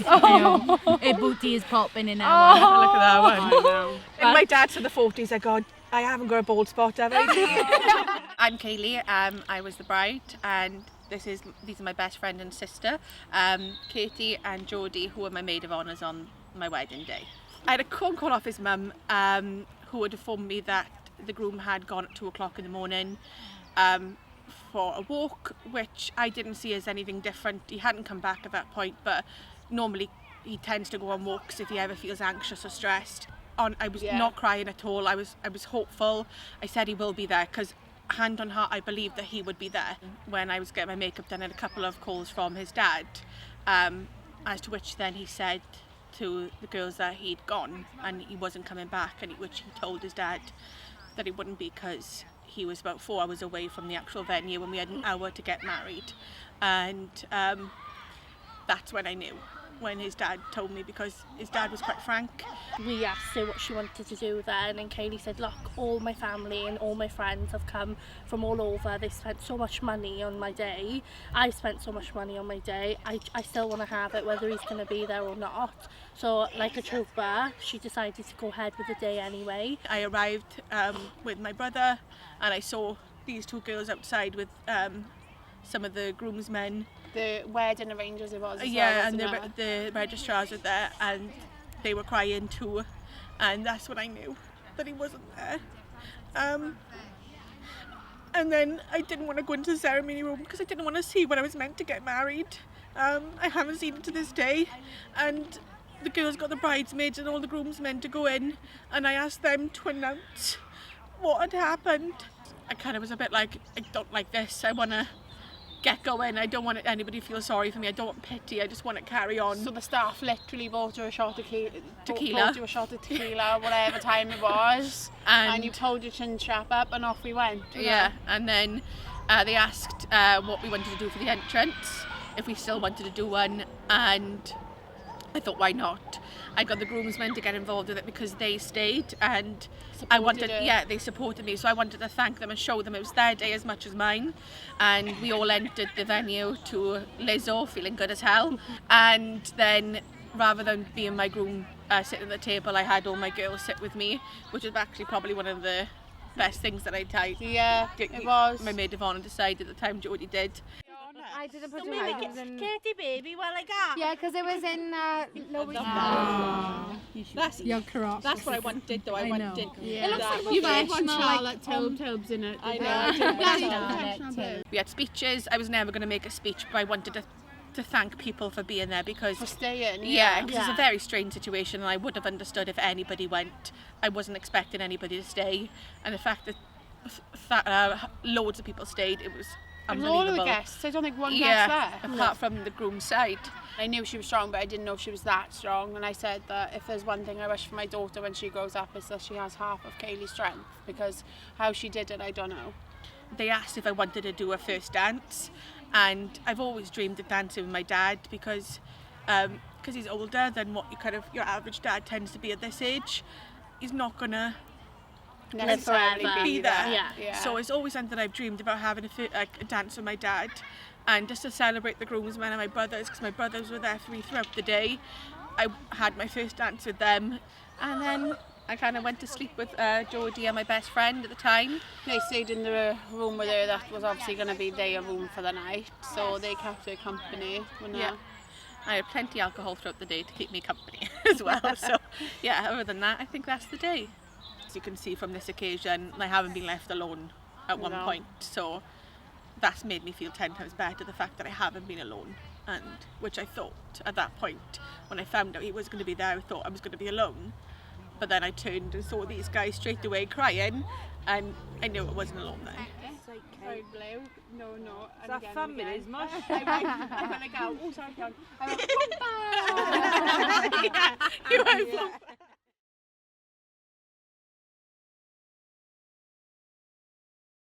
Her booty is popping in our. Look at that one. I know. And my dad's in the 40s. I go, I haven't got a bald spot, have I? I'm Kayley. I was the bride, and these are my best friend and sister, Katie and Jodie, who were my maid of honours on my wedding day. I had a phone call off his mum, who had informed me that the groom had gone at 2 o'clock in the morning for a walk, which I didn't see as anything different. He hadn't come back at that point, but normally he tends to go on walks if he ever feels anxious or stressed. I was not crying at all. I was hopeful. I said he will be there because hand on heart I believed that he would be there. When I was getting my makeup done, I had a couple of calls from his dad, as to which then he said to the girls that he'd gone and he wasn't coming back, and which he told his dad that he wouldn't be because he was about 4 hours away from the actual venue and we had an hour to get married. And that's when I knew, when his dad told me, because his dad was quite frank. We asked her what she wanted to do then, and Kayley said, look, all my family and all my friends have come from all over. They spent so much money on my day. I spent so much money on my day. I still want to have it, whether he's going to be there or not. So, like a trooper, she decided to go ahead with the day anyway. I arrived with my brother, and I saw these 2 girls outside with some of the groomsmen. The wedding arrangers it was as yeah, well, and the registrars were there, and they were crying too, and that's when I knew that he wasn't there. And then I didn't want to go into the ceremony room because I didn't want to see when I was meant to get married. I haven't seen it to this day, and the girls got the bridesmaids and all the groomsmen to go in, and I asked them to announce what had happened. I kind of was a bit like, I don't like this, I want to get going. I don't want anybody to feel sorry for me. I don't want pity. I just want to carry on. So the staff literally bought her a shot of tequila. Bought you a shot of tequila, whatever time it was, and you told your chin strap up, and off we went. Yeah, and then they asked what we wanted to do for the entrance, if we still wanted to do one, and I thought, why not? I got the groomsmen to get involved with it because they stayed, and they supported me, so I wanted to thank them and show them it was their day as much as mine. And we all entered the venue to Lizzo, feeling good as hell. And then, rather than being my groom sitting at the table, I had all my girls sit with me, which was actually probably one of the best things that I did. Yeah, it was. My maid of honour decided at the time Jodie did. I didn't put it It was in Katie baby, well I got. Yeah, because it was in Louis. You're correct. That's what I wanted, though. I wanted. Yeah. It looks like you might want Charlotte Tobes in it. I know. We had speeches. I was never going to make a speech, but I wanted to thank people for being there because For staying. yeah, because it's a very strange situation, and I would have understood if anybody went. I wasn't expecting anybody to stay, and the fact that loads of people stayed, it was unbelievable. All of the guests. I don't think one guest left. Apart from the groom's side. I knew she was strong, but I didn't know she was that strong. And I said that if there's one thing I wish for my daughter when she grows up, is that she has half of Kayley's strength, because how she did it, I don't know. They asked if I wanted to do a first dance, and I've always dreamed of dancing with my dad because he's older than what your average dad tends to be at this age. He's not gonna Necessarily be there. Yeah. So it's always something that I've dreamed about, having a dance with my dad, and just to celebrate the groomsmen and my brothers, because my brothers were there for me throughout the day. I had my first dance with them, and then I kind of went to sleep with Jodie and my best friend at the time. They stayed in the room with her that was obviously going to be their room for the night, so they kept her company. Yeah. I had plenty of alcohol throughout the day to keep me company as well. So yeah, other than that, I think that's the day. As you can see from this occasion, I haven't been left alone at one point, so that's made me feel 10 times better, the fact that I haven't been alone, and which I thought at that point, when I found out he was going to be there, I thought I was going to be alone. But then I turned and saw these guys straight away crying, and I knew I wasn't alone then. Sorry, blue. No. Is that families, mush? I'm going to go. Oh, sorry, John. I went, Yeah, you went,